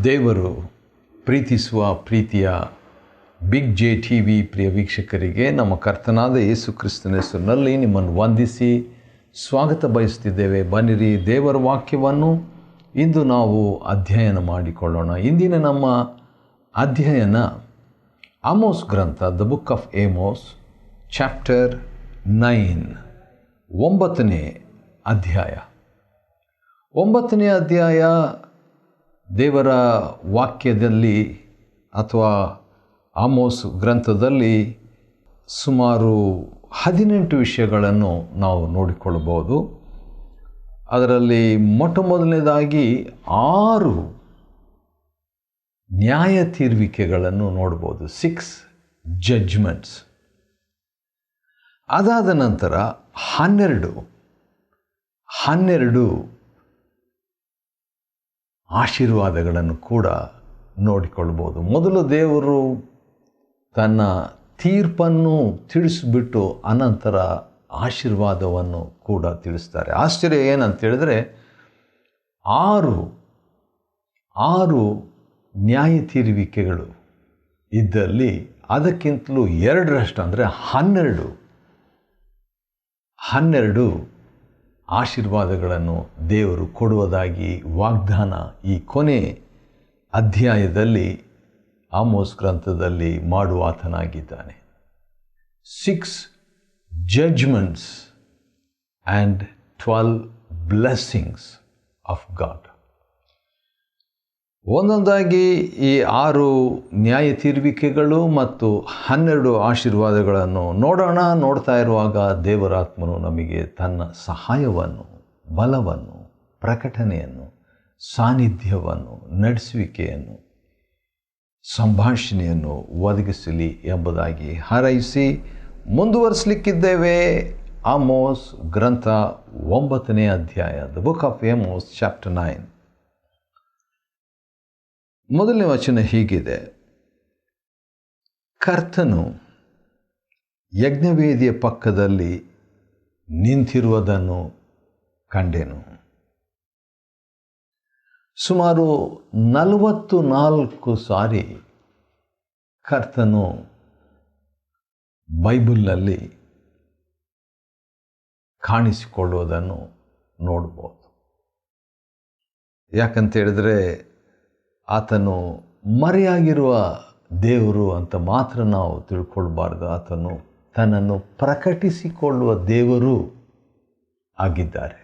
ದೇವರು ಪ್ರೀತಿಸುವ ಪ್ರೀತಿಯ ಬಿಗ್ ಜೆ ಟಿ ವಿ ಪ್ರಿಯ ವೀಕ್ಷಕರಿಗೆ ನಮ್ಮ ಕರ್ತನಾದ ಯೇಸು ಕ್ರಿಸ್ತನ ಹೆಸರಿನಲ್ಲಿ ನಿಮ್ಮನ್ನು ವಂದಿಸಿ ಸ್ವಾಗತ ಬಯಸ್ತಿದ್ದೇವೆ. ಬನ್ನಿರಿ, ದೇವರ ವಾಕ್ಯವನ್ನು ಇಂದು ನಾವು ಅಧ್ಯಯನ ಮಾಡಿಕೊಳ್ಳೋಣ. ಇಂದಿನ ನಮ್ಮ ಅಧ್ಯಯನ ಆಮೋಸ್ ಗ್ರಂಥ, the book of Amos, chapter 9, 9ನೇ ಅಧ್ಯಾಯ. 9ನೇ ಅಧ್ಯಾಯ ದೇವರ ವಾಕ್ಯದಲ್ಲಿ ಅಥವಾ ಆಮೋಸ್ ಗ್ರಂಥದಲ್ಲಿ ಸುಮಾರು 18 ವಿಷಯಗಳನ್ನು ನಾವು ನೋಡಿಕೊಳ್ಳಬಹುದು. ಅದರಲ್ಲಿ ಮೊದಲನೇದಾಗಿ 6 ನ್ಯಾಯ ತೀರ್ವಿಕೆಗಳನ್ನು ನೋಡ್ಬೋದು, 6 ಜಡ್ಜ್ಮೆಂಟ್ಸ್. ಅದಾದ ನಂತರ 12 ಆಶೀರ್ವಾದಗಳನ್ನು ಕೂಡ ನೋಡಿಕೊಳ್ಬೋದು. ಮೊದಲು ದೇವರು ತನ್ನ ತೀರ್ಪನ್ನು ತಿಳಿಸಿಬಿಟ್ಟು ಅನಂತರ ಆಶೀರ್ವಾದವನ್ನು ಕೂಡ ತಿಳಿಸ್ತಾರೆ. ಆಶ್ಚರ್ಯ ಏನಂತೇಳಿದ್ರೆ, 6 ನ್ಯಾಯ ತೀರುವಿಕೆಗಳು ಇದ್ದಲ್ಲಿ ಅದಕ್ಕಿಂತಲೂ 2ರಷ್ಟು ಅಂದರೆ 12 ಆಶೀರ್ವಾದಗಳನ್ನು ದೇವರು ಕೊಡುವುದಾಗಿ ವಾಗ್ದಾನ ಈ ಕೊನೆ ಅಧ್ಯಾಯದಲ್ಲಿ ಆಮೋಸ್ ಗ್ರಂಥದಲ್ಲಿ ಮಾಡುವಾತನಾಗಿದ್ದಾನೆ. 6 judgements and 12 blessings of god. ಒಂದೊಂದಾಗಿ ಈ 6 ನ್ಯಾಯ ತೀರ್ವಿಕೆಗಳು ಮತ್ತು 12 ಆಶೀರ್ವಾದಗಳನ್ನು ನೋಡೋಣ. ನೋಡ್ತಾ ಇರುವಾಗ ದೇವರಾತ್ಮನು ನಮಗೆ ತನ್ನ ಸಹಾಯವನ್ನು, ಬಲವನ್ನು, ಪ್ರಕಟಣೆಯನ್ನು, ಸಾನ್ನಿಧ್ಯವನ್ನು, ನಡೆಸುವಿಕೆಯನ್ನು, ಸಂಭಾಷಣೆಯನ್ನು ಒದಗಿಸಲಿ ಎಂಬುದಾಗಿ ಹಾರೈಸಿ ಮುಂದುವರಿಸಲಿಕ್ಕಿದ್ದೇವೆ. ಆಮೋಸ್ ಗ್ರಂಥ 9ನೇ ಅಧ್ಯಾಯ, the book of Amos, chapter 9. ಮೊದಲನೇ ವಚನ ಹೀಗಿದೆ: ಕರ್ತನು ಯಜ್ಞವೇದಿಯ ಪಕ್ಕದಲ್ಲಿ ನಿಂತಿರುವುದನ್ನು ಕಂಡೆನು. ಸುಮಾರು 44 ಸಾರಿ ಕರ್ತನು ಬೈಬಲ್ನಲ್ಲಿ ಕಾಣಿಸಿಕೊಳ್ಳುವುದನ್ನು ನೋಡ್ಬೋದು. ಯಾಕಂತೇಳಿದರೆ ಆತನು ಮರೆಯಾಗಿರುವ ದೇವರು ಅಂತ ಮಾತ್ರ ನಾವು ತಿಳ್ಕೊಳ್ಬಾರ್ದು. ಆತನು ತನ್ನನ್ನು ಪ್ರಕಟಿಸಿಕೊಳ್ಳುವ ದೇವರು ಆಗಿದ್ದಾರೆ.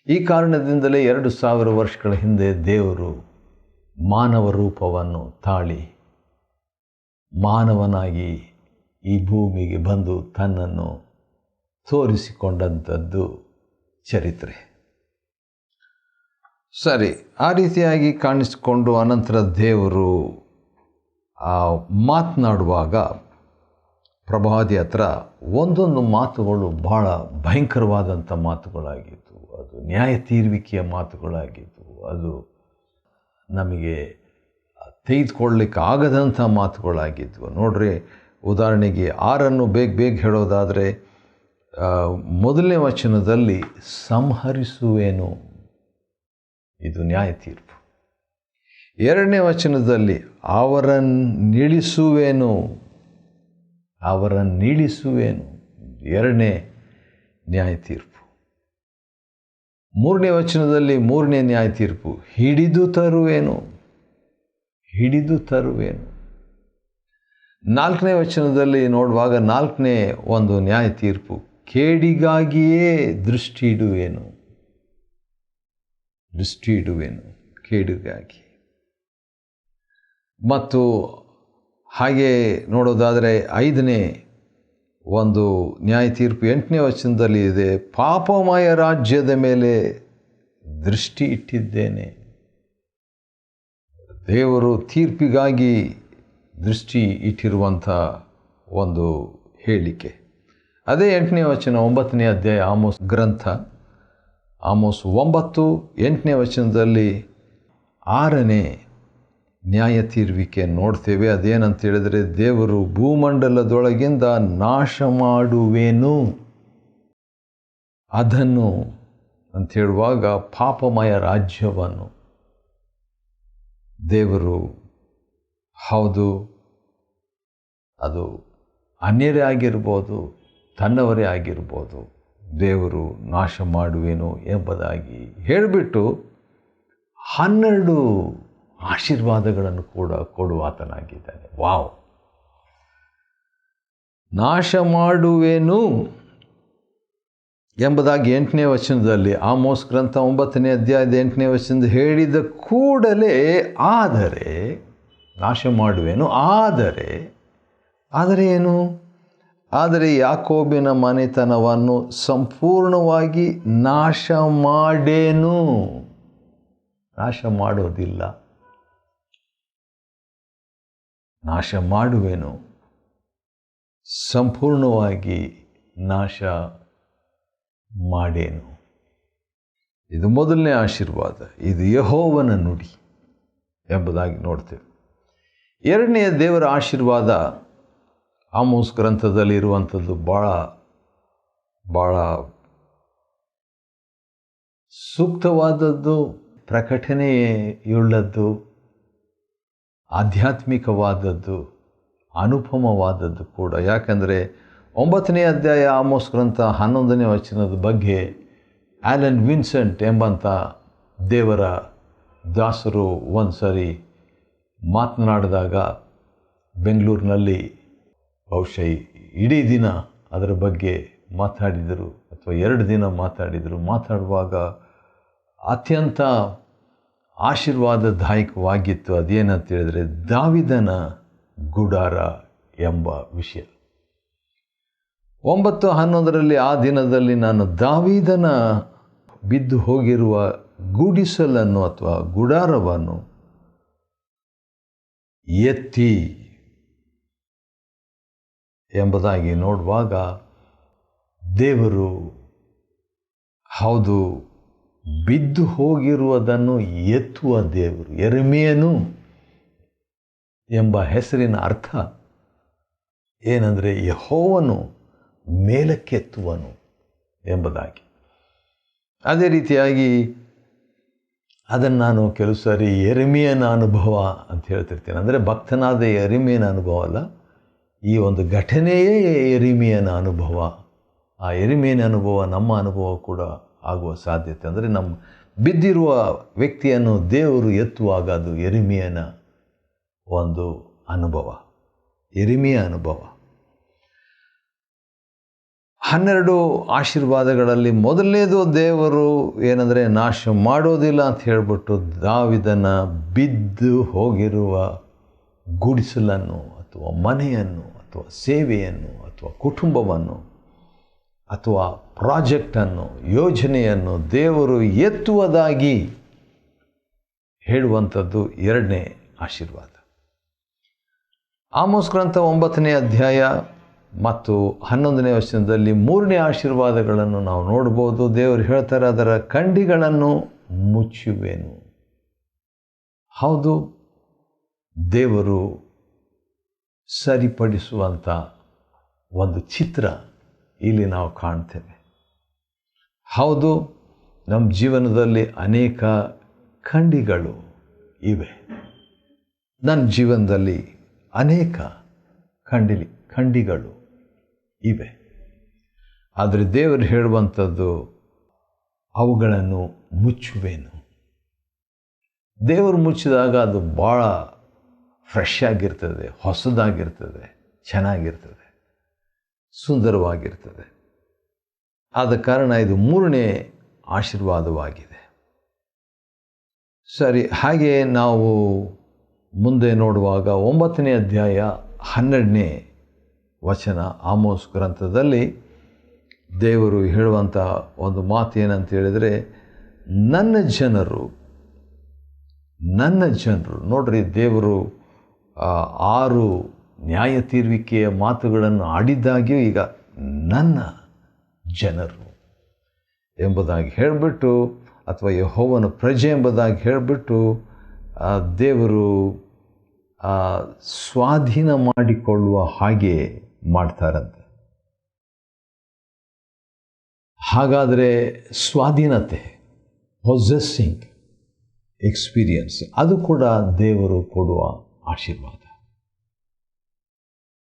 ಈ ಕಾರಣದಿಂದಲೇ 2000 ವರ್ಷಗಳ ಹಿಂದೆ ದೇವರು ಮಾನವ ರೂಪವನ್ನು ತಾಳಿ ಮಾನವನಾಗಿ ಈ ಭೂಮಿಗೆ ಬಂದು ತನ್ನನ್ನು ತೋರಿಸಿಕೊಂಡಂಥದ್ದು ಚರಿತ್ರೆ. ಸರಿ, ಆ ರೀತಿಯಾಗಿ ಕಾಣಿಸಿಕೊಂಡು ಅನಂತರ ದೇವರು ಮಾತನಾಡುವಾಗ ಪ್ರವಾದಿ ಹತ್ರ ಒಂದೊಂದು ಮಾತುಗಳು ಬಹಳ ಭಯಂಕರವಾದಂಥ ಮಾತುಗಳಾಗಿತ್ತು. ಅದು ನ್ಯಾಯ ತೀರ್ವಿಕೆಯ ಮಾತುಗಳಾಗಿತ್ತು. ಅದು ನಮಗೆ ತೆಗೆದುಕೊಳ್ಳಲಿಕ್ಕೆ ಆಗದಂಥ ಮಾತುಗಳಾಗಿದ್ವು. ನೋಡ್ರಿ, ಉದಾಹರಣೆಗೆ 6 ಬೇಗ ಹೇಳೋದಾದರೆ, ಮೊದಲನೇ ವಚನದಲ್ಲಿ ಸಂಹರಿಸುವೇನು, ಇದು ನ್ಯಾಯ ತೀರ್ಪು. 2ನೇ ವಚನದಲ್ಲಿ ಅವರನ್ನಿಳಿಸುವೇನು, 2ನೇ ನ್ಯಾಯ ತೀರ್ಪು. 3ನೇ ವಚನದಲ್ಲಿ 3ನೇ ನ್ಯಾಯ ತೀರ್ಪು, ಹಿಡಿದು ತರುವೇನು. 4ನೇ ವಚನದಲ್ಲಿ ನೋಡುವಾಗ 4ನೇ ಒಂದು ನ್ಯಾಯ ತೀರ್ಪು, ಕೇಡಿಗಾಗಿಯೇ ದೃಷ್ಟಿ ಇಡುವೇನು, ಕೇಡಿಗಾಗಿ. ಮತ್ತು ಹಾಗೆ ನೋಡೋದಾದರೆ 5ನೇ ಒಂದು ನ್ಯಾಯ ತೀರ್ಪು 8ನೇ ವಚನದಲ್ಲಿ ಇದೆ, ಪಾಪಮಯ ರಾಜ್ಯದ ಮೇಲೆ ದೃಷ್ಟಿ ಇಟ್ಟಿದ್ದೇನೆ. ದೇವರು ತೀರ್ಪಿಗಾಗಿ ದೃಷ್ಟಿ ಇಟ್ಟಿರುವಂಥ ಒಂದು ಹೇಳಿಕೆ. ಅದೇ 8ನೇ ವಚನ 9ನೇ ಅಧ್ಯಾಯ ಆಮೋಸ್ ಗ್ರಂಥ, ಆಮೋಸ್ 9, 8ನೇ ವಚನದಲ್ಲಿ 6ನೇ ನ್ಯಾಯ ತೀರ್ವಿಕೆ ನೋಡ್ತೇವೆ. ಅದೇನಂತೇಳಿದರೆ, ದೇವರು ಭೂಮಂಡಲದೊಳಗಿಂದ ನಾಶ ಮಾಡುವೇನು ಅದನ್ನು ಅಂತ ಹೇಳುವಾಗ ಪಾಪಮಯ ರಾಜ್ಯವನ್ನು ದೇವರು ಹೌದು ಅದು ಅನ್ಯರೇ ಆಗಿರ್ಬೋದು, ತನ್ನವರೇ ಆಗಿರ್ಬೋದು, ದೇವರು ನಾಶ ಮಾಡುವೇನು ಎಂಬುದಾಗಿ ಹೇಳಿಬಿಟ್ಟು 12 ಆಶೀರ್ವಾದಗಳನ್ನು ಕೂಡ ಕೊಡುವಾತನಾಗಿದ್ದಾನೆ. ವಾವ್! ನಾಶ ಮಾಡುವೇನು ಎಂಬುದಾಗಿ 8ನೇ ವಚನದಲ್ಲಿ, ಆಮೋಸ್ ಗ್ರಂಥ 9ನೇ ಅಧ್ಯಾಯದ 8ನೇ ವಚನದ ಹೇಳಿದ ಕೂಡಲೇ ಆದರೆ, ನಾಶ ಮಾಡುವೇನು, ಆದರೆ ಏನು? ಆದರೆ ಯಾಕೋಬಿನ ಮನೆತನವನ್ನು ಸಂಪೂರ್ಣವಾಗಿ ನಾಶ ಮಾಡೇನು. ನಾಶ ಮಾಡೋದಿಲ್ಲ, ನಾಶ ಮಾಡುವೆನು, ಸಂಪೂರ್ಣವಾಗಿ ನಾಶ ಮಾಡೇನು. ಇದು ಮೊದಲನೇ ಆಶೀರ್ವಾದ. ಇದು ಯೆಹೋವನ ನುಡಿ ಎಂಬುದಾಗಿ ನೋಡ್ತೇವೆ. ಎರಡನೆಯ ದೇವರ ಆಶೀರ್ವಾದ ಆಮೋಸ್ ಗ್ರಂಥದಲ್ಲಿ ಇರುವಂಥದ್ದು ಭಾಳ ಸೂಕ್ತವಾದದ್ದು, ಪ್ರಕಟಣೆಯುಳ್ಳದ್ದು, ಆಧ್ಯಾತ್ಮಿಕವಾದದ್ದು, ಅನುಪಮವಾದದ್ದು ಕೂಡ. ಯಾಕಂದರೆ 9ನೇ ಅಧ್ಯಾಯ ಆಮೋಸ್ ಗ್ರಂಥ 11ನೇ ವಚನದ ಬಗ್ಗೆ ಆ್ಯಲನ್ ವಿನ್ಸೆಂಟ್ ಎಂಬಂಥ ದೇವರ ದಾಸರು ಒಂದು ಸರಿ ಮಾತನಾಡಿದಾಗ ಬೆಂಗಳೂರಿನಲ್ಲಿ ಬಹುಶಃ ಇಡೀ ದಿನ ಅದರ ಬಗ್ಗೆ ಮಾತಾಡಿದರು, ಅಥವಾ 2 ದಿನ ಮಾತಾಡಿದರು. ಮಾತಾಡುವಾಗ ಅತ್ಯಂತ ಆಶೀರ್ವಾದದಾಯಕವಾಗಿತ್ತು. ಅದೇನಂತ ಹೇಳಿದರೆ ದಾವಿದನ ಗುಡಾರ ಎಂಬ ವಿಷಯ. 9:11 ಆ ದಿನದಲ್ಲಿ ನಾನು ದಾವಿದನ ಬಿದ್ದು ಹೋಗಿರುವ ಗುಡಿಸಲನ್ನು ಅಥವಾ ಗುಡಾರವನ್ನು ಎತ್ತಿ ಎಂಬುದಾಗಿ ನೋಡುವಾಗ ದೇವರು ಹೌದು ಬಿದ್ದು ಹೋಗಿರುವುದನ್ನು ಎತ್ತುವ ದೇವರು. ಯೆರೆಮೀಯನು ಎಂಬ ಹೆಸರಿನ ಅರ್ಥ ಏನಂದರೆ ಯೆಹೋವನು ಮೇಲಕ್ಕೆತ್ತುವನು ಎಂಬುದಾಗಿ. ಅದೇ ರೀತಿಯಾಗಿ ಅದನ್ನು ನಾನು ಕೆಲವು ಸಾರಿ ಯೆರೆಮೀಯನ ಅನುಭವ ಅಂತ ಹೇಳ್ತಿರ್ತೇನೆ. ಅಂದರೆ ಭಕ್ತನಾದ ಯೆರೆಮೀಯನ ಅನುಭವ ಅಲ್ಲ, ಈ ಒಂದು ಘಟನೆಯೇ ಯೆರೆಮೀಯನ ಅನುಭವ. ಆ ಯೆರೆಮೀಯನ ಅನುಭವ ನಮ್ಮ ಅನುಭವ ಕೂಡ ಆಗುವ ಸಾಧ್ಯತೆ. ಅಂದರೆ ನಮ್ಮ ಬಿದ್ದಿರುವ ವ್ಯಕ್ತಿಯನ್ನು ದೇವರು ಎತ್ತುವಾಗ ಅದು ಯೆರೆಮೀಯನ ಒಂದು ಅನುಭವ, ಯೆರೆಮೀಯ ಅನುಭವ. 12 ಆಶೀರ್ವಾದಗಳಲ್ಲಿ ಮೊದಲನೇದು ದೇವರು ಏನಂದರೆ ನಾಶ ಮಾಡೋದಿಲ್ಲ ಅಂತ ಹೇಳಿಬಿಟ್ಟು ದಾವಿದನ ಬಿದ್ದು ಹೋಗಿರುವ ಗುಡಿಸಲನ್ನು ಅಥವಾ ಮನೆಯನ್ನು ಅಥವಾ ಸೇವೆಯನ್ನು ಅಥವಾ ಕುಟುಂಬವನ್ನು ಅಥವಾ ಪ್ರಾಜೆಕ್ಟನ್ನು, ಯೋಜನೆಯನ್ನು ದೇವರು ಎತ್ತುವುದಾಗಿ ಹೇಳುವಂಥದ್ದು 2ನೇ ಆಶೀರ್ವಾದ. ಆಮೋಸ್ ಗ್ರಂಥ 9ನೇ ಅಧ್ಯಾಯ ಮತ್ತು 11ನೇ ವಚನದಲ್ಲಿ 3ನೇ ಆಶೀರ್ವಾದಗಳನ್ನು ನಾವು ನೋಡ್ಬೋದು. ದೇವರು ಹೇಳ್ತಾರೆ, ಅದರ ಕಂಡಿಗಳನ್ನು ಮುಚ್ಚುವೆನು. ಹೌದು, ದೇವರು ಸರಿಪಡಿಸುವಂಥ ಒಂದು ಚಿತ್ರ ಇಲ್ಲಿ ನಾವು ಕಾಣ್ತೇವೆ. ಹೌದು, ನಮ್ಮ ಜೀವನದಲ್ಲಿ ಅನೇಕ ಖಂಡಿಗಳು ಇವೆ. ನನ್ನ ಜೀವನದಲ್ಲಿ ಅನೇಕ ಖಂಡಿಗಳು ಇವೆ. ಆದರೆ ದೇವರು ಹೇಳುವಂಥದ್ದು ಅವುಗಳನ್ನು ಮುಚ್ಚುವೆನು. ದೇವರು ಮುಚ್ಚಿದಾಗ ಅದು ಭಾಳ ಫ್ರೆಶ್ ಆಗಿರ್ತದೆ, ಹೊಸದಾಗಿರ್ತದೆ, ಚೆನ್ನಾಗಿರ್ತದೆ, ಸುಂದರವಾಗಿರ್ತದೆ. ಆದ ಕಾರಣ ಇದು 3ನೇ ಆಶೀರ್ವಾದವಾಗಿದೆ. ಸರಿ, ಹಾಗೆ ನಾವು ಮುಂದೆ ನೋಡುವಾಗ 9ನೇ ಅಧ್ಯಾಯ 12ನೇ ವಚನ ಆಮೋಸ್ ಗ್ರಂಥದಲ್ಲಿ ದೇವರು ಹೇಳುವಂಥ ಒಂದು ಮಾತು ಏನಂತ ಹೇಳಿದರೆ, ನನ್ನ ಜನರು ನೋಡ್ರಿ, ದೇವರು 6 ನ್ಯಾಯ ತೀರ್ವಿಕೆಯ ಮಾತುಗಳನ್ನು ಆಡಿದ್ದಾಗ್ಯೂ ಈಗ ನನ್ನ ಜನರು ಎಂಬುದಾಗಿ ಹೇಳಿಬಿಟ್ಟು, ಅಥವಾ ಯೆಹೋವನ ಪ್ರಜೆ ಎಂಬುದಾಗಿ ಹೇಳಿಬಿಟ್ಟು ದೇವರು ಸ್ವಾಧೀನ ಮಾಡಿಕೊಳ್ಳುವ ಹಾಗೆ ಮಾಡ್ತಾರಂತೆ. ಹಾಗಾದರೆ ಸ್ವಾಧೀನತೆ, ಪೊಸೆಸ್ಸಿಂಗ್ ಎಕ್ಸ್ಪೀರಿಯನ್ಸ್. ಅದು ಕೂಡ ದೇವರು ಕೊಡುವ ಆಶೀರ್ವಾದ.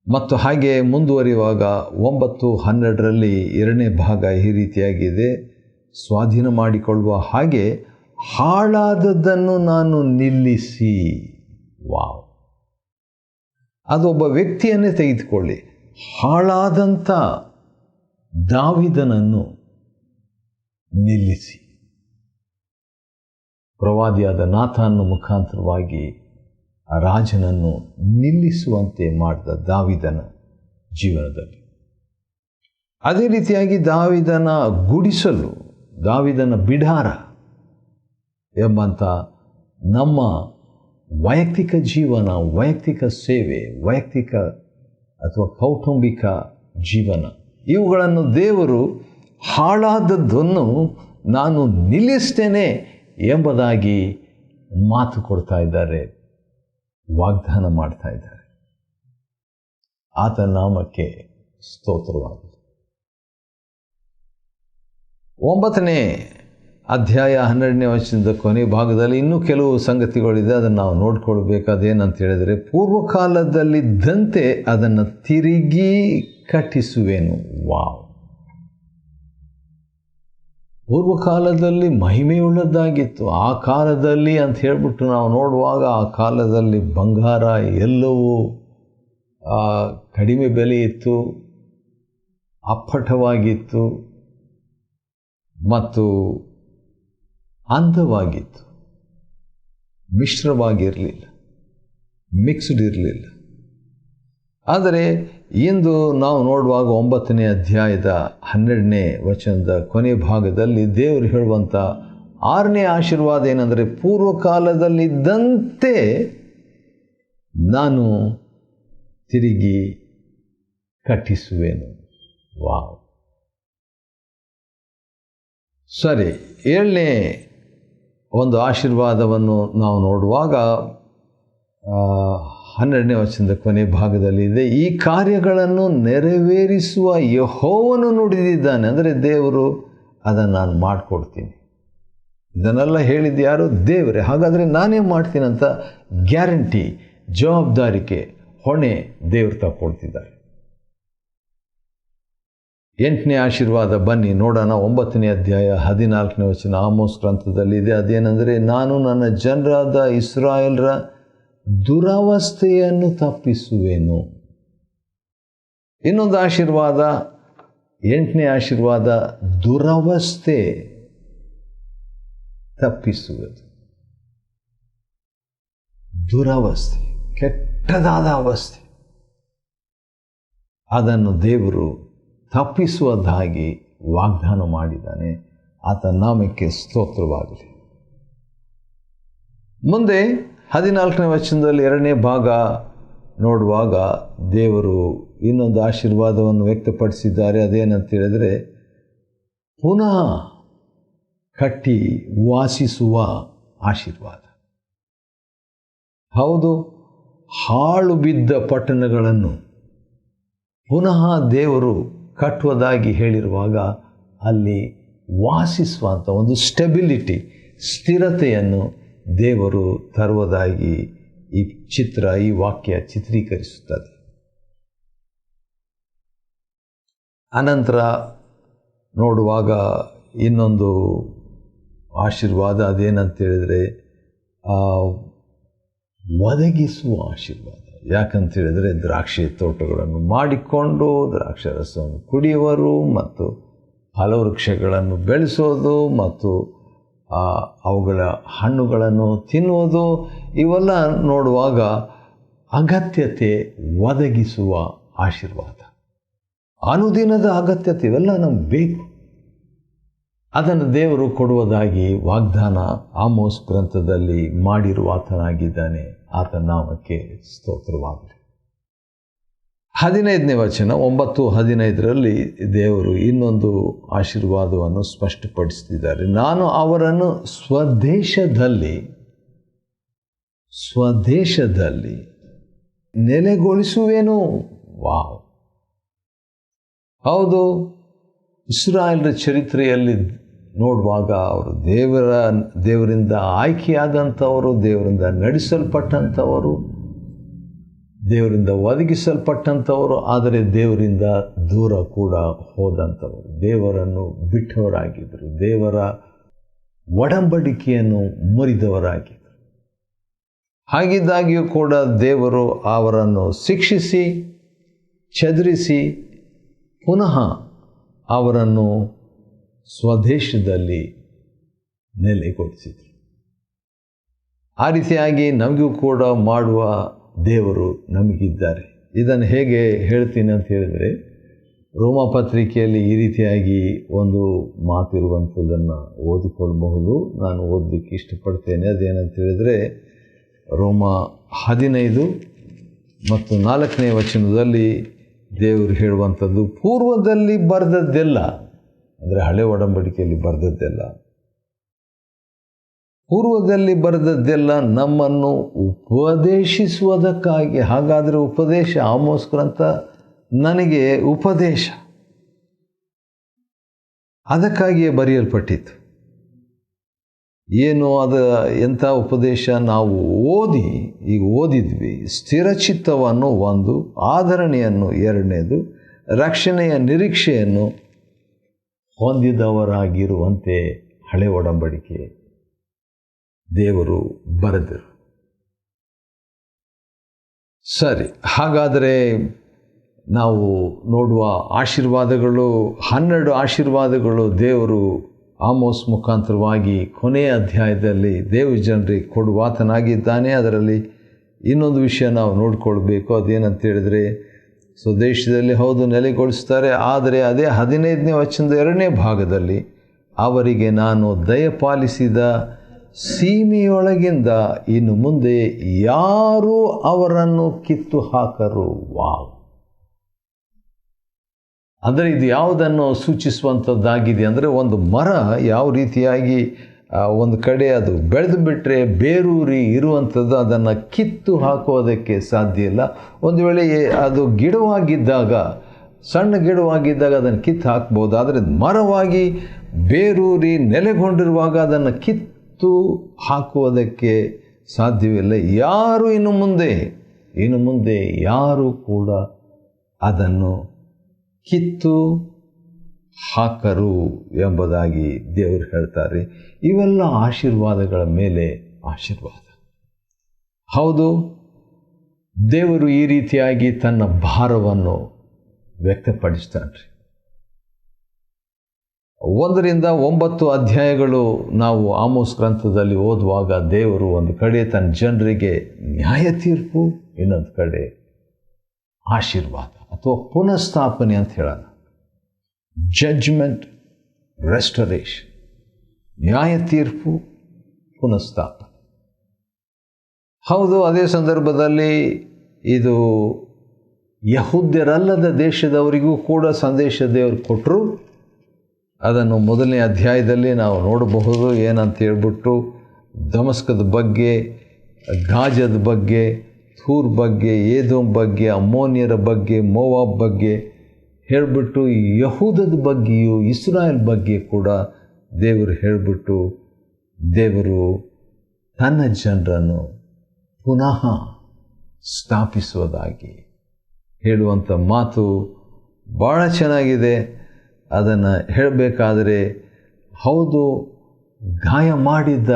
ಮತ್ತು ಹಾಗೆ ಮುಂದುವರಿಯುವಾಗ 9:12 ಎರಡನೇ ಭಾಗ ಈ ರೀತಿಯಾಗಿದೆ: ಸ್ವಾಧೀನ ಮಾಡಿಕೊಳ್ಳುವ ಹಾಗೆ ಹಾಳಾದದ್ದನ್ನು ನಾನು ನಿಲ್ಲಿಸಿ. ವಾವ್! ಅದೊಬ್ಬ ವ್ಯಕ್ತಿಯನ್ನೇ ತೆಗೆದುಕೊಳ್ಳಿ. ಹಾಳಾದಂಥ ದಾವೀದನನ್ನು ನಿಲ್ಲಿಸಿ. ಪ್ರವಾದಿಯಾದ ನಾಥಾನನ ಮುಖಾಂತರವಾಗಿ ಆ ರಾಜನನ್ನು ನಿಲ್ಲಿಸುವಂತೆ ಮಾಡಿದ ದಾವೀದನ ಜೀವನದಲ್ಲಿ. ಅದೇ ರೀತಿಯಾಗಿ ದಾವೀದನ ಗುಡಿಸಲು, ದಾವೀದನ ಬಿಡಾರ ಎಂಬಂಥ ನಮ್ಮ ವೈಯಕ್ತಿಕ ಜೀವನ, ವೈಯಕ್ತಿಕ ಸೇವೆ, ವೈಯಕ್ತಿಕ ಅಥವಾ ಕೌಟುಂಬಿಕ ಜೀವನ, ಇವುಗಳನ್ನು ದೇವರು ಹಾಳಾದದ್ದನ್ನು ನಾನು ನಿಲ್ಲಿಸ್ತೇನೆ ಎಂಬುದಾಗಿ ಮಾತು ಕೊಡ್ತಾ ಇದ್ದಾರೆ, ವಾಗ್ದಾನ ಮಾಡ್ತಾ ಇದ್ದಾರೆ. ಆತನ ನಾಮಕ್ಕೆ ಸ್ತೋತ್ರವಾಗಲಿ. 9ನೇ ಅಧ್ಯಾಯ 12ನೇ ವಚನದ ಕೊನೆ ಭಾಗದಲ್ಲಿ ಇನ್ನೂ ಕೆಲವು ಸಂಗತಿಗಳಿದೆ, ಅದನ್ನು ನಾವು ನೋಡ್ಕೊಳ್ಬೇಕಾದೇನಂತ ಹೇಳಿದರೆ, ಪೂರ್ವಕಾಲದಲ್ಲಿದ್ದಂತೆ ಅದನ್ನು ತಿರುಗಿ ಕಟ್ಟಿಸುವೆನು. ವಾವ್! ಪೂರ್ವಕಾಲದಲ್ಲಿ ಮಹಿಮೆಯುಳ್ಳದ್ದಾಗಿತ್ತು. ಆ ಕಾಲದಲ್ಲಿ ಅಂತ ಹೇಳಿಬಿಟ್ಟು ನಾವು ನೋಡುವಾಗ, ಆ ಕಾಲದಲ್ಲಿ ಬಂಗಾರ ಎಲ್ಲವೂ ಕಡಿಮೆ ಬೆಲೆ ಇತ್ತು, ಅಪ್ಪಟವಾಗಿತ್ತು ಮತ್ತು ಅಂದವಾಗಿತ್ತು. ಮಿಶ್ರವಾಗಿರಲಿಲ್ಲ, ಮಿಕ್ಸ್ಡ್ ಇರಲಿಲ್ಲ. ಆದರೆ ಇಂದು ನಾವು ನೋಡುವಾಗ 9ನೇ ಅಧ್ಯಾಯದ 12ನೇ ವಚನದ ಕೊನೆ ಭಾಗದಲ್ಲಿ ದೇವರು ಹೇಳುವಂಥ 6ನೇ ಆಶೀರ್ವಾದ ಏನಂದರೆ, ಪೂರ್ವಕಾಲದಲ್ಲಿದ್ದಂತೆ ನಾನು ತಿರುಗಿ ಕಟ್ಟಿಸುವೆನು. ವಾವ್! ಸರಿ, 7ನೇ ಒಂದು ಆಶೀರ್ವಾದವನ್ನು ನಾವು ನೋಡುವಾಗ 12ನೇ ವಚನದ ಕೊನೆ ಭಾಗದಲ್ಲಿ ಇದೆ, ಈ ಕಾರ್ಯಗಳನ್ನು ನೆರವೇರಿಸುವ ಯೆಹೋವನು ನುಡಿದಿದ್ದಾನೆ. ಅಂದರೆ ದೇವರು ಅದನ್ನು ನಾನು ಮಾಡಿಕೊಡ್ತೀನಿ. ಇದನ್ನೆಲ್ಲ ಹೇಳಿದ್ದು ಯಾರು? ದೇವರೇ. ಹಾಗಾದರೆ ನಾನೇ ಮಾಡ್ತೀನಂತ ಗ್ಯಾರಂಟಿ, ಜವಾಬ್ದಾರಿಕೆ, ಹೊಣೆ ದೇವರು ತಗೊಳ್ತಿದ್ದಾರೆ. 8ನೇ ಆಶೀರ್ವಾದ ಬನ್ನಿ ನೋಡೋಣ. 9ನೇ ಅಧ್ಯಾಯ 14ನೇ ವಚನ ಆಮೋಸ್ ಗ್ರಂಥದಲ್ಲಿದೆ. ಅದೇನೆಂದರೆ, ನಾನು ನನ್ನ ಜನರಾದ ಇಸ್ರಾಯೇಲ್ರ ದುರವಸ್ಥೆಯನ್ನು ತಪ್ಪಿಸುವೆನು. ಇನ್ನೊಂದು ಆಶೀರ್ವಾದ, 8ನೇ ಆಶೀರ್ವಾದ, ದುರವಸ್ಥೆ ತಪ್ಪಿಸುವುದು. ದುರವಸ್ಥೆ, ಕೆಟ್ಟದಾದ ಅವಸ್ಥೆ, ಅದನ್ನು ದೇವರು ತಪ್ಪಿಸುವುದಾಗಿ ವಾಗ್ದಾನ ಮಾಡಿದ್ದಾನೆ. ಆತನ ನಾಮಕ್ಕೆ ಸ್ತೋತ್ರವಾಗಲಿ. ಮುಂದೆ 14ನೇ ವಚನದಲ್ಲಿ 2ನೇ ಭಾಗ ನೋಡುವಾಗ ದೇವರು ಇನ್ನೊಂದು ಆಶೀರ್ವಾದವನ್ನು ವ್ಯಕ್ತಪಡಿಸಿದ್ದಾರೆ. ಅದೇನಂತ ಹೇಳಿದರೆ, ಪುನಃ ಕಟ್ಟಿ ವಾಸಿಸುವ ಆಶೀರ್ವಾದ. ಹೌದು, ಹಾಳು ಬಿದ್ದ ಪಟ್ಟಣಗಳನ್ನು ಪುನಃ ದೇವರು ಕಟ್ಟುವುದಾಗಿ ಹೇಳಿರುವಾಗ ಅಲ್ಲಿ ವಾಸಿಸುವಂಥ ಒಂದು ಸ್ಟೆಬಿಲಿಟಿ, ಸ್ಥಿರತೆಯನ್ನು ದೇವರು ತರುವುದಾಗಿ ಈ ಚಿತ್ರ, ಈ ವಾಕ್ಯ ಚಿತ್ರೀಕರಿಸುತ್ತದೆ. ಅನಂತರ ನೋಡುವಾಗ ಇನ್ನೊಂದು ಆಶೀರ್ವಾದ, ಅದೇನಂತೇಳಿದರೆ ಒದಗಿಸುವ ಆಶೀರ್ವಾದ. ಯಾಕಂತೇಳಿದರೆ, ದ್ರಾಕ್ಷಿ ತೋಟಗಳನ್ನು ಮಾಡಿಕೊಂಡು ದ್ರಾಕ್ಷಾರಸವನ್ನು ಕುಡಿಯುವರು ಮತ್ತು ಫಲವೃಕ್ಷಗಳನ್ನು ಬೆಳೆಸೋದು ಮತ್ತು ಅವುಗಳ ಹಣ್ಣುಗಳನ್ನು ತಿನ್ನುವುದು, ಇವೆಲ್ಲ ನೋಡುವಾಗ ಅಗತ್ಯತೆ ಒದಗಿಸುವ ಆಶೀರ್ವಾದ, ಅನುದಿನದ ಅಗತ್ಯತೆ, ಇವೆಲ್ಲ ನಮ್ಗೆ ಬೇಕು. ಅದನ್ನು ದೇವರು ಕೊಡುವುದಾಗಿ ವಾಗ್ದಾನ ಆಮೋಸ್ ಗ್ರಂಥದಲ್ಲಿ ಮಾಡಿರುವ ಆತನಾಗಿದ್ದಾನೆ. ಆತನ ನಾಮಕ್ಕೆ ಸ್ತೋತ್ರವಾಗಲಿ. 15ನೇ ವಚನ 9:15ರಲ್ಲಿ ದೇವರು ಇನ್ನೊಂದು ಆಶೀರ್ವಾದವನ್ನು ಸ್ಪಷ್ಟಪಡಿಸ್ತಿದ್ದಾರೆ. ನಾನು ಅವರನ್ನು ಸ್ವದೇಶದಲ್ಲಿ ನೆಲೆಗೊಳಿಸುವೆನು. ವಾವ್! ಹೌದು, ಇಸ್ರಾಯೇಲರ ಚರಿತ್ರೆಯಲ್ಲಿ ನೋಡುವಾಗ ಅವರು ದೇವರಿಂದ ಆಯ್ಕೆಯಾದಂಥವರು, ದೇವರಿಂದ ನಡೆಸಲ್ಪಟ್ಟಂಥವರು, ದೇವರಿಂದ ಒದಗಿಸಲ್ಪಟ್ಟಂಥವರು, ಆದರೆ ದೇವರಿಂದ ದೂರ ಕೂಡ ಹೋದಂಥವರು, ದೇವರನ್ನು ಬಿಟ್ಟವರಾಗಿದ್ದರು, ದೇವರ ಒಡಂಬಡಿಕೆಯನ್ನು ಮುರಿದವರಾಗಿದ್ದರು. ಹಾಗಿದ್ದಾಗಿಯೂ ಕೂಡ ದೇವರು ಅವರನ್ನು ಶಿಕ್ಷಿಸಿ ಚದುರಿಸಿ ಪುನಃ ಅವರನ್ನು ಸ್ವದೇಶದಲ್ಲಿ ನೆಲೆಗೊಳಿಸಿದರು. ಆ ರೀತಿಯಾಗಿ ನಮಗೂ ಕೂಡ ಮಾಡುವ ದೇವರು ನಮಗಿದ್ದಾರೆ. ಇದನ್ನು ಹೇಗೆ ಹೇಳ್ತೀನಿ ಅಂತ ಹೇಳಿದರೆ, ರೋಮ ಪತ್ರಿಕೆಯಲ್ಲಿ ಈ ರೀತಿಯಾಗಿ ಒಂದು ಮಾತಿರುವಂಥದ್ದನ್ನು ಓದಿಕೊಳ್ಳಬಹುದು. ನಾನು ಓದಲಿಕ್ಕೆ ಇಷ್ಟಪಡ್ತೇನೆ. ಅದೇನಂತ ಹೇಳಿದರೆ, ರೋಮ 15 ಮತ್ತು 4ನೇ ವಚನದಲ್ಲಿ ದೇವರು ಹೇಳುವಂಥದ್ದು, ಪೂರ್ವದಲ್ಲಿ ಬರೆದದ್ದೆಲ್ಲ, ಅಂದರೆ ಹಳೆ ಒಡಂಬಡಿಕೆಯಲ್ಲಿ ಬರೆದದ್ದೆಲ್ಲ, ಪೂರ್ವದಲ್ಲಿ ಬರೆದದ್ದೆಲ್ಲ ನಮ್ಮನ್ನು ಉಪದೇಶಿಸುವುದಕ್ಕಾಗಿ. ಹಾಗಾದರೆ ಉಪದೇಶ, ಆಮೋಸ್ ಗ್ರಂಥ ನನಗೆ ಉಪದೇಶ, ಅದಕ್ಕಾಗಿಯೇ ಬರೆಯಲ್ಪಟ್ಟಿತ್ತು. ಏನು ಎಂಥ ಉಪದೇಶ? ನಾವು ಈಗ ಓದಿದ್ವಿ. ಸ್ಥಿರಚಿತ್ತವನ್ನು 1, ಆಧರಣೆಯನ್ನು 2, ರಕ್ಷಣೆಯ ನಿರೀಕ್ಷೆಯನ್ನು ಹೊಂದಿದವರಾಗಿರುವಂತೆ ಹಳೆ ಒಡಂಬಡಿಕೆ ದೇವರು ಬರೆದರು. ಸರಿ, ಹಾಗಾದರೆ ನಾವು ನೋಡುವ ಆಶೀರ್ವಾದಗಳು, 12 ಆಶೀರ್ವಾದಗಳು ದೇವರು ಆಮೋಸ್ ಮುಖಾಂತರವಾಗಿ ಕೊನೆಯ ಅಧ್ಯಾಯದಲ್ಲಿ ದೇವ ಜನರಿಗೆ ಕೊಡುವಾತನಾಗಿದ್ದಾನೆ. ಅದರಲ್ಲಿ ಇನ್ನೊಂದು ವಿಷಯ ನಾವು ನೋಡಿಕೊಳ್ಬೇಕು. ಅದೇನಂತ ಹೇಳಿದರೆ, ಸ್ವದೇಶದಲ್ಲಿ ಹೌದು ನೆಲೆಗೊಳಿಸ್ತಾರೆ, ಆದರೆ ಅದೇ 15ನೇ ವಚನದ 2ನೇ ಭಾಗದಲ್ಲಿ ಅವರಿಗೆ ನಾನು ದಯಪಾಲಿಸಿದ ಸೀಮೆಯೊಳಗಿಂದ ಇನ್ನು ಮುಂದೆ ಯಾರೂ ಅವರನ್ನು ಕಿತ್ತು ಹಾಕರು. ವಾವ್! ಅಂದರೆ ಇದು ಯಾವುದನ್ನು ಸೂಚಿಸುವಂಥದ್ದಾಗಿದೆ ಅಂದರೆ, ಒಂದು ಮರ ಯಾವ ರೀತಿಯಾಗಿ ಒಂದು ಕಡೆ ಅದು ಬೆಳೆದು ಬಿಟ್ಟರೆ ಬೇರೂರಿ ಇರುವಂಥದ್ದು, ಅದನ್ನು ಕಿತ್ತು ಹಾಕೋದಕ್ಕೆ ಸಾಧ್ಯ ಇಲ್ಲ. ಒಂದು ವೇಳೆ ಅದು ಗಿಡವಾಗಿದ್ದಾಗ, ಸಣ್ಣ ಗಿಡವಾಗಿದ್ದಾಗ ಅದನ್ನು ಕಿತ್ತು ಹಾಕ್ಬೋದು, ಆದರೆ ಮರವಾಗಿ ಬೇರೂರಿ ನೆಲೆಗೊಂಡಿರುವಾಗ ಅದನ್ನು ಕಿತ್ತು ಹಾಕುವುದಕ್ಕೆ ಸಾಧ್ಯವಿಲ್ಲ. ಯಾರು ಇನ್ನು ಮುಂದೆ ಯಾರು ಕೂಡ ಅದನ್ನು ಕಿತ್ತು ಹಾಕರು ಎಂಬುದಾಗಿ ದೇವರು ಹೇಳ್ತಾರೆ. ಇವೆಲ್ಲ ಆಶೀರ್ವಾದಗಳ ಮೇಲೆ ಆಶೀರ್ವಾದ. ಹೌದು, ದೇವರು ಈ ರೀತಿಯಾಗಿ ತನ್ನ ಭಾರವನ್ನು ವ್ಯಕ್ತಪಡಿಸ್ತಾನೆ. 1ರಿಂದ 9 ಅಧ್ಯಾಯಗಳು ನಾವು ಆಮೋಸ್ ಗ್ರಂಥದಲ್ಲಿ ಓದುವಾಗ ದೇವರು ಒಂದು ಕಡೆ ತನ್ನ ಜನರಿಗೆ ನ್ಯಾಯ ತೀರ್ಪು, ಇನ್ನೊಂದು ಕಡೆ ಆಶೀರ್ವಾದ ಅಥವಾ ಪುನಃಸ್ಥಾಪನೆ ಅಂತ ಹೇಳೋಣ. ಜಡ್ಜ್ಮೆಂಟ್, ರೆಸ್ಟೋರೇಷನ್, ನ್ಯಾಯ ತೀರ್ಪು, ಪುನಃಸ್ಥಾಪನೆ. ಹೌದು, ಅದೇ ಸಂದರ್ಭದಲ್ಲಿ ಇದು ಯಹೂದ್ಯರಲ್ಲದ ದೇಶದವರಿಗೂ ಕೂಡ ಸಂದೇಶ ದೇವರು ಕೊಟ್ಟರು. ಅದನ್ನು 1ನೇ ಅಧ್ಯಾಯದಲ್ಲಿ ನಾವು ನೋಡಬಹುದು. ಏನಂತ ಹೇಳ್ಬಿಟ್ಟು, ದಮಸ್ಕದ ಬಗ್ಗೆ, ಗಾಜದ ಬಗ್ಗೆ, ಥೂರ್ ಬಗ್ಗೆ, ಏದೋಮ್ ಬಗ್ಗೆ, ಅಮ್ಮೋನಿಯರ ಬಗ್ಗೆ, ಮೋವಾಬ್ ಬಗ್ಗೆ ಹೇಳಿಬಿಟ್ಟು, ಯಹೂದದ ಬಗ್ಗೆಯೂ ಇಸ್ರಾಯೇಲ್ ಬಗ್ಗೆ ಕೂಡ ದೇವರು ಹೇಳಿಬಿಟ್ಟು, ದೇವರು ತನ್ನ ಜನರನ್ನು ಪುನಃ ಸ್ಥಾಪಿಸುವುದಾಗಿ ಹೇಳುವಂಥ ಮಾತು ಭಾಳ ಚೆನ್ನಾಗಿದೆ. ಅದನ್ನು ಹೇಳಬೇಕಾದರೆ, ಹೌದು, ಗಾಯ ಮಾಡಿದ್ದ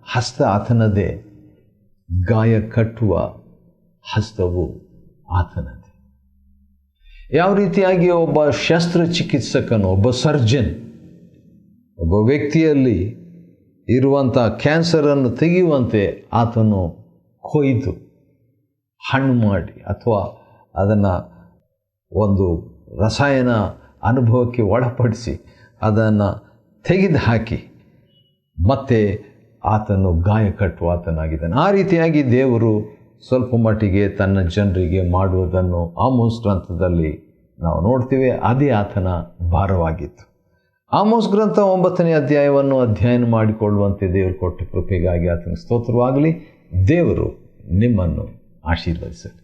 ಹಸ್ತ ಆತನದೇ, ಗಾಯ ಕಟ್ಟುವ ಹಸ್ತವು ಆತನದೇ. ಯಾವ ರೀತಿಯಾಗಿ ಒಬ್ಬ ಶಸ್ತ್ರಚಿಕಿತ್ಸಕನು, ಒಬ್ಬ ಸರ್ಜನ್, ಒಬ್ಬ ವ್ಯಕ್ತಿಯಲ್ಲಿ ಇರುವಂಥ ಕ್ಯಾನ್ಸರನ್ನು ತೆಗೆಯುವಂತೆ ಆತನು ಕೊಯ್ದು ಹಣ್ಣು ಮಾಡಿ ಅಥವಾ ಅದನ್ನು ಒಂದು ರಸಾಯನ ಅನುಭವಕ್ಕೆ ಒಳಪಡಿಸಿ ಅದನ್ನು ತೆಗೆದು ಹಾಕಿ ಮತ್ತೆ ಆತನು ಗಾಯ ಕಟ್ಟುವ ಆತನಾಗಿದ್ದಾನೆ. ಆ ರೀತಿಯಾಗಿ ದೇವರು ಸ್ವಲ್ಪ ಮಟ್ಟಿಗೆ ತನ್ನ ಜನರಿಗೆ ಮಾಡುವುದನ್ನು ಆಮೋಸ್ ಗ್ರಂಥದಲ್ಲಿ ನಾವು ನೋಡ್ತೀವಿ. ಅದೇ ಆತನ ಭಾರವಾಗಿತ್ತು. ಆಮೋಸ್ ಗ್ರಂಥ 9ನೇ ಅಧ್ಯಾಯವನ್ನು ಅಧ್ಯಯನ ಮಾಡಿಕೊಳ್ಳುವಂತೆ ದೇವರು ಕೊಟ್ಟ ಕೃಪೆಗಾಗಿ ಆತನ ಸ್ತೋತ್ರವಾಗಲಿ. ದೇವರು ನಿಮ್ಮನ್ನು ಆಶೀರ್ವದಿಸಲಿ.